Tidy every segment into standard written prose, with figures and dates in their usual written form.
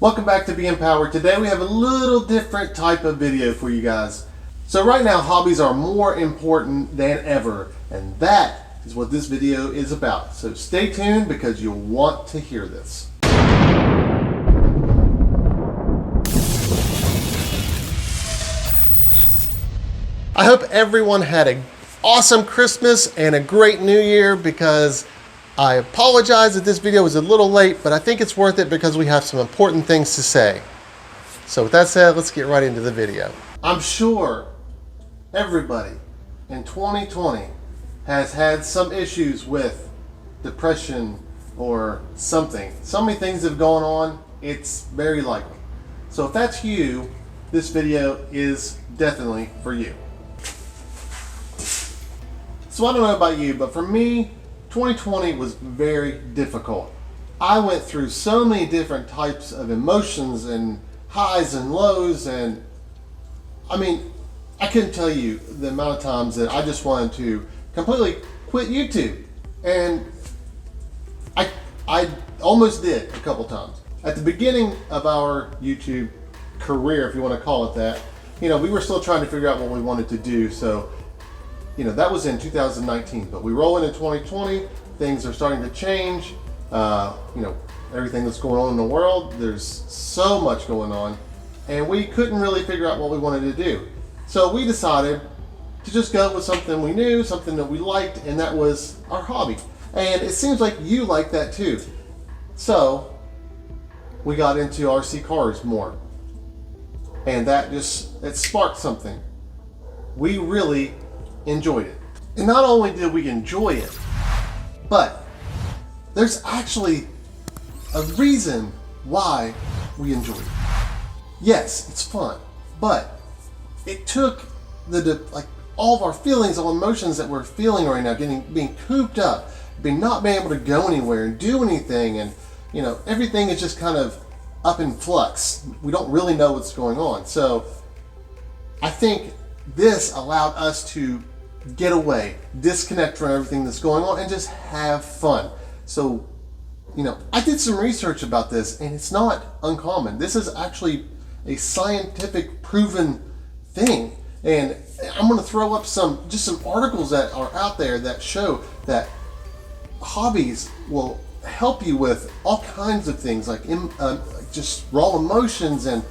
Welcome back to Be Empowered. Today we have a little different type of video for you guys. So right now hobbies are more important than ever, and that is what this video is about. So stay tuned because you'll want to hear this. I hope everyone had an awesome Christmas and a great New Year, because I apologize that this video was a little late, but I think it's worth it because we have some important things to say. So with that said, let's get right into the video. I'm sure everybody in 2020 has had some issues with depression or something. So many things have gone on, it's very likely. So if that's you, this video is definitely for you. So I don't know about you, but for me, 2020 was very difficult. I went through so many different types of emotions and highs and lows, and I mean, I couldn't tell you the amount of times that I just wanted to completely quit YouTube. And I almost did a couple times. At the beginning of our YouTube career, if you want to call it that, we were still trying to figure out what we wanted to do. So that was in 2019, but we roll into 2020, things are starting to change. Everything that's going on in the world, there's so much going on, and we couldn't really figure out what we wanted to do. So we decided to just go with something we knew, something that we liked, and that was our hobby. And it seems like you like that too. So we got into RC cars more, and it sparked something. We really enjoyed it. And not only did we enjoy it, but there's actually a reason why we enjoyed it. Yes, it's fun, but it took all of our feelings, all emotions that we're feeling right now, being cooped up, not being able to go anywhere and do anything, and everything is just kind of up in flux. We don't really know what's going on. So I think this allowed us to get away, disconnect from everything that's going on, and just have fun. So, I did some research about this, and it's not uncommon. This is actually a scientific proven thing. And I'm going to throw up some articles that are out there that show that hobbies will help you with all kinds of things, like just raw emotions and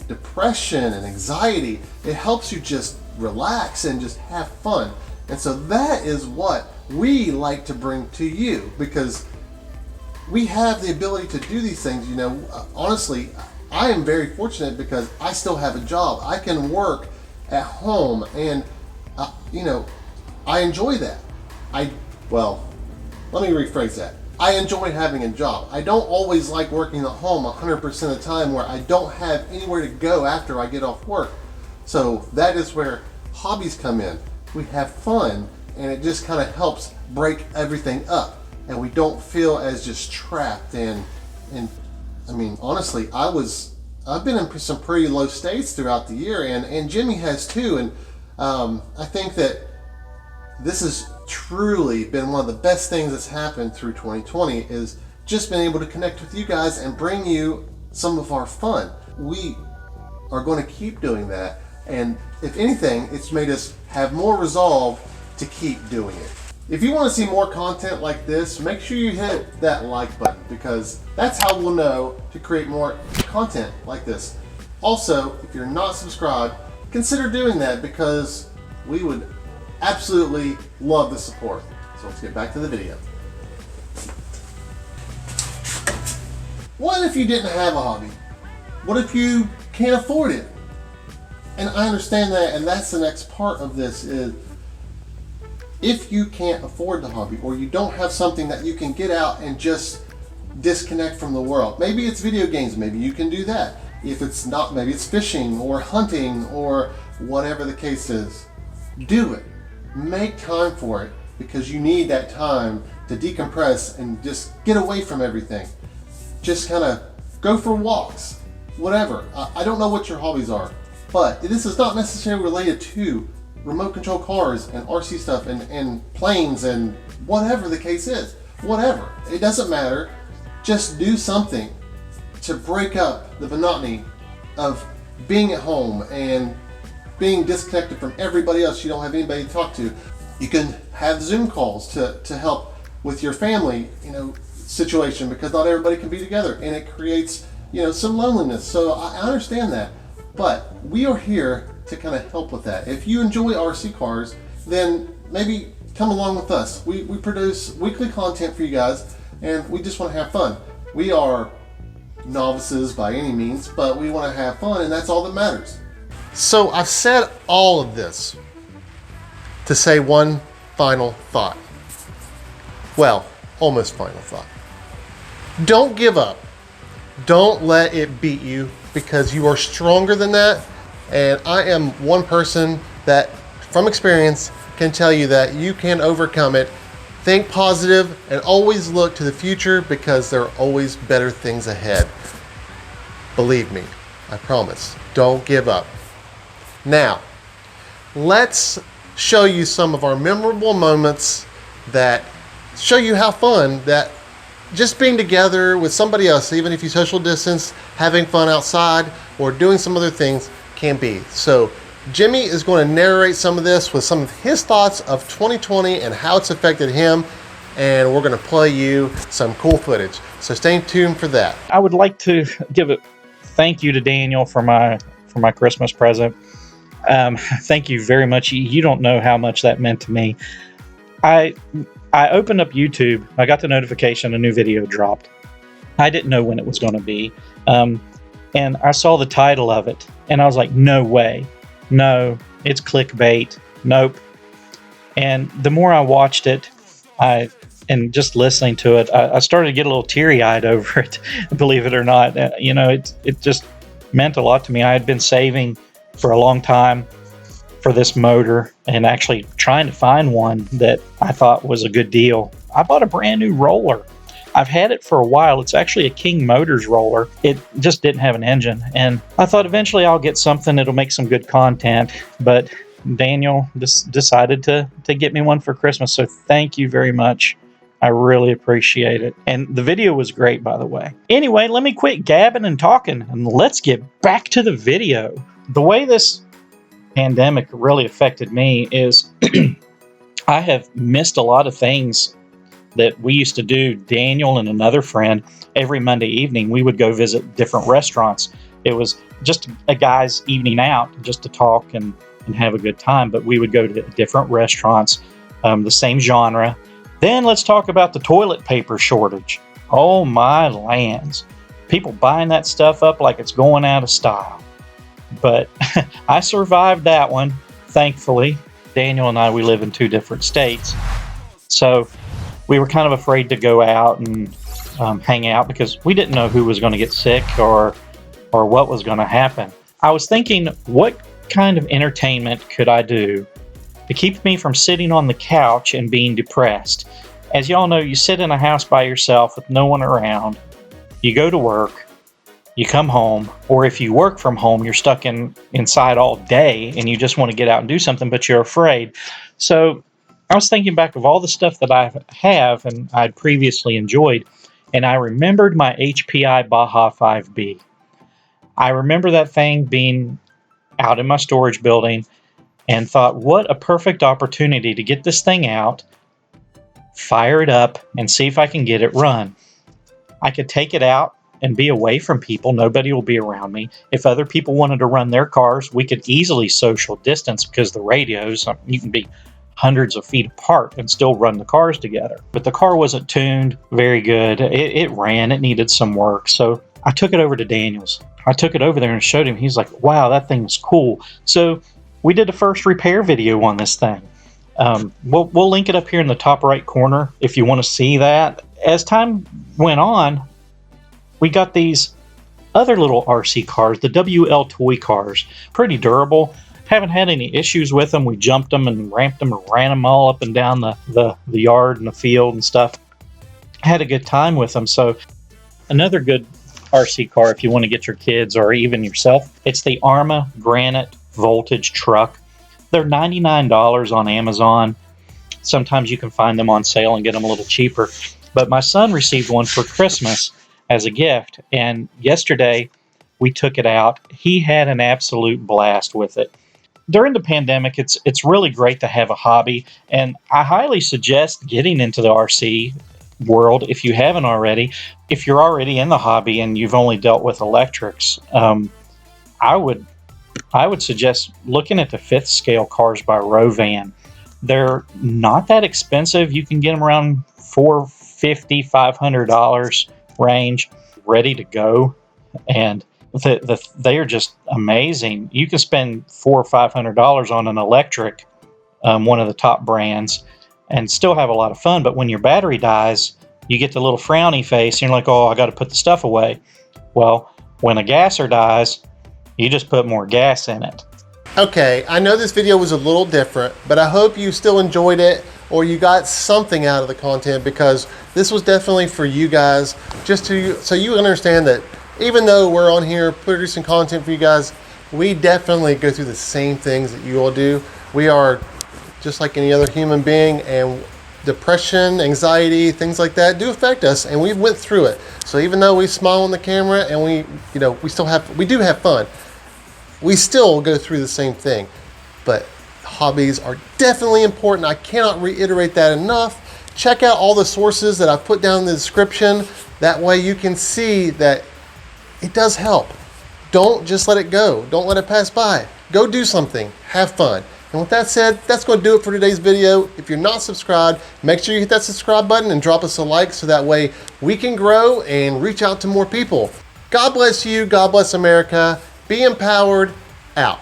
depression and anxiety. It helps you just relax and just have fun. And so that is what we like to bring to you, because we have the ability to do these things. Honestly, I am very fortunate because I still have a job. I can work at home, and I enjoy that. Let me rephrase that. I enjoy having a job. I don't always like working at home 100% of the time, where I don't have anywhere to go after I get off work. So that is where hobbies come in. We have fun, and it just kind of helps break everything up, and we don't feel as just trapped. And I mean, honestly, I've been in some pretty low states throughout the year, and Jimmy has too. And I think that this has truly been one of the best things that's happened through 2020, is just being able to connect with you guys and bring you some of our fun. We are going to keep doing that, and if anything, it's made us have more resolve to keep doing it. If you want to see more content like this, make sure you hit that like button, because that's how we'll know to create more content like this. Also, if you're not subscribed, consider doing that, because we would absolutely love the support. So let's get back to the video. What if you didn't have a hobby? What if you can't afford it? And I understand that, and that's the next part of this, is if you can't afford the hobby, or you don't have something that you can get out and just disconnect from the world. Maybe it's video games, maybe you can do that. If it's not, maybe it's fishing or hunting or whatever the case is. Do it. Make time for it, because you need that time to decompress and just get away from everything. Just kind of go for walks, whatever. I don't know what your hobbies are, but this is not necessarily related to remote control cars and RC stuff and planes and whatever the case is. Whatever. It doesn't matter. Just do something to break up the monotony of being at home and being disconnected from everybody else. You don't have anybody to talk to. You can have Zoom calls to help with your family, situation, because not everybody can be together, and it creates, some loneliness. So I understand that, but we are here to kind of help with that. If you enjoy RC cars, then maybe come along with us. We produce weekly content for you guys, and we just want to have fun. We are novices by any means, but we want to have fun, and that's all that matters. So I've said all of this to say one final thought. Well, almost final thought. Don't give up. Don't let it beat you, because you are stronger than that. And I am one person that, from experience, can tell you that you can overcome it. Think positive and always look to the future, because there are always better things ahead. Believe me, I promise. Don't give up. Now, let's show you some of our memorable moments that show you how fun that just being together with somebody else, even if you social distance, having fun outside or doing some other things can be. So Jimmy is going to narrate some of this with some of his thoughts of 2020 and how it's affected him, and we're going to play you some cool footage. So stay tuned for that. I would like to give a thank you to Daniel for my Christmas present. Thank you very much. You don't know how much that meant to me. I opened up YouTube. I got the notification a new video dropped. I didn't know when it was going to be. And I saw the title of it, and I was like, no way. No, it's clickbait. Nope. And the more I watched it, and just listening to it, I started to get a little teary-eyed over it, believe it or not. It just meant a lot to me. I had been saving for a long time for this motor and actually trying to find one that I thought was a good deal. I bought a brand new roller. I've had it for a while. It's actually a King Motors roller. It just didn't have an engine. And I thought eventually I'll get something that'll make some good content. But Daniel just decided to get me one for Christmas. So thank you very much. I really appreciate it. And the video was great, by the way. Anyway, let me quit gabbing and talking, and let's get back to the video. The way this pandemic really affected me is I have missed a lot of things that we used to do. Daniel and another friend, every Monday evening, we would go visit different restaurants. It was just a guy's evening out just to talk and have a good time, but we would go to different restaurants, the same genre. Then let's talk about the toilet paper shortage. Oh my lands. People buying that stuff up like it's going out of style. But I survived that one, thankfully. Daniel and I, we live in two different states. So we were kind of afraid to go out and hang out because we didn't know who was going to get sick or what was going to happen. I was thinking, what kind of entertainment could I do to keep me from sitting on the couch and being depressed? As y'all know, you sit in a house by yourself with no one around. You go to work. You come home, or if you work from home, you're stuck inside all day and you just want to get out and do something, but you're afraid. So I was thinking back of all the stuff that I have and I'd previously enjoyed, and I remembered my HPI Baja 5B. I remember that thing being out in my storage building and thought, what a perfect opportunity to get this thing out, fire it up, and see if I can get it run. I could take it out and be away from people. Nobody will be around me. If other people wanted to run their cars, we could easily social distance because the radios, you can be hundreds of feet apart and still run the cars together. But the car wasn't tuned very good. It ran. It needed some work. So I took it over to Daniel's. I took it over there and showed him. He's like, wow, that thing was cool. So we did a first repair video on this thing. We'll link it up here in the top right corner if you want to see that. As time went on, we got these other little RC cars, the WLToy cars. Pretty durable. Haven't had any issues with them. We jumped them and ramped them and ran them all up and down the yard and the field and stuff. Had a good time with them. So another good RC car if you want to get your kids or even yourself, it's the ARRMA Voltage truck. They're $99 on Amazon. Sometimes you can find them on sale and get them a little cheaper. But my son received one for Christmas. as a gift. And yesterday we took it out. He had an absolute blast with it. During the pandemic, it's really great to have a hobby, and I highly suggest getting into the RC world if you haven't already. If you're already in the hobby and you've only dealt with electrics, I would suggest looking at the fifth scale cars by Rovan. They're not that expensive. You can get them around $450, $500 range, ready to go, and they are just amazing. You can spend $400 or $500 on an electric, one of the top brands, and still have a lot of fun. But when your battery dies, you get the little frowny face, and you're like, "Oh, I got to put the stuff away." Well, when a gasser dies, you just put more gas in it. Okay, I know this video was a little different, but I hope you still enjoyed it or you got something out of the content, because this was definitely for you guys, just so you understand that even though we're on here producing content for you guys, we definitely go through the same things that you all do. We are just like any other human being, and depression, anxiety, things like that do affect us, and we went through it. So even though we smile on the camera and we do have fun, we still go through the same thing. But hobbies are definitely important. I cannot reiterate that enough. Check out all the sources that I've put down in the description. That way you can see that it does help. Don't just let it go. Don't let it pass by. Go do something. Have fun. And with that said, that's going to do it for today's video. If you're not subscribed, make sure you hit that subscribe button and drop us a like, so that way we can grow and reach out to more people. God bless you. God bless America. Be empowered. Out.